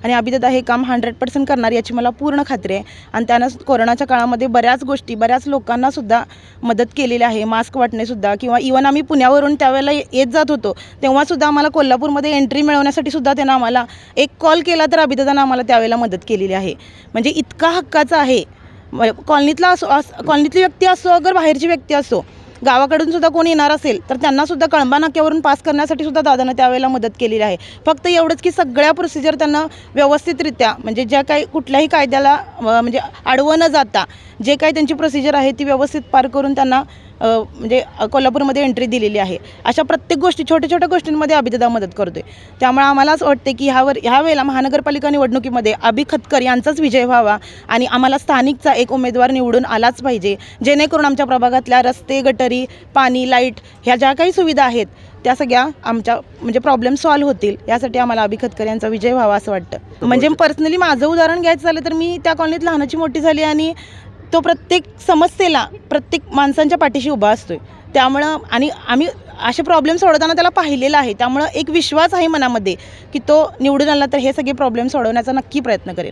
आणि अभिदादा हे काम 100% करणार याची मला पूर्ण खात्री आहे. आणि त्यानं कोरोनाच्या काळामध्ये बऱ्याच गोष्टी, बऱ्याच लोकांनासुद्धा मदत केलेली आहे. मास्क वाटणेसुद्धा किंवा इव्हन आम्ही पुण्यावरून त्यावेळेला येत जात होतो तेव्हासुद्धा आम्हाला कोल्हापूरमध्ये एंट्री मिळवण्यासाठी सुद्धा त्यानं आम्हाला एक कॉल केला तर अभिदादानं आम्हाला त्यावेळेला मदत केलेली आहे. म्हणजे इतका हक्काचा आहे. कॉलनीतला कॉलनीतली व्यक्ती असो, अगर बाहेरची व्यक्ती असो, गावाकडून सुद्धा कोणी येणार असेल तर त्यांनासुद्धा कळंबा नाक्यावरून पास करण्यासाठी सुद्धा दादानं त्यावेळेला मदत केलेली आहे. फक्त एवढंच की सगळ्या प्रोसिजर त्यांना व्यवस्थितरित्या, म्हणजे ज्या काही कुठल्याही कायद्याला म्हणजे आडवं न जाता जे काही त्यांची प्रोसिजर आहे ती व्यवस्थित पार करून त्यांना म्हणजे कोल्हापूरमध्ये एंट्री दिलेली आहे. अशा प्रत्येक गोष्टी, छोट्या छोट्या गोष्टींमध्ये अभिदादा मदत करतोय. त्यामुळे आम्हाला असं वाटते की ह्या वेळेला महानगरपालिका निवडणुकीमध्ये अभि खतकर यांचाच विजय व्हावा आणि आम्हाला स्थानिकचा एक उमेदवार निवडून आलाच पाहिजे, जेणेकरून आमच्या प्रभागातल्या रस्ते, गटरी, पाणी, लाईट ह्या ज्या काही सुविधा आहेत त्या सगळ्या आमच्या म्हणजे प्रॉब्लेम सॉल्व्ह होतील. यासाठी आम्हाला अभि खतकर यांचा विजय व्हावा असं वाटतं. म्हणजे पर्सनली माझं उदाहरण घ्यायचं झालं तर मी त्या कॉलनीत लहानाची मोठी झाली आणि तो प्रत्येक समस्येला, प्रत्येक माणसांच्या पाठीशी उभा असतोय. त्यामुळं आणि आम्ही असे प्रॉब्लेम सोडवताना त्याला पाहिलेलं आहे. त्यामुळं एक विश्वास आहे मनामध्ये की तो निवडून आला तर हे सगळे प्रॉब्लेम सोडवण्याचा नक्की प्रयत्न करेल.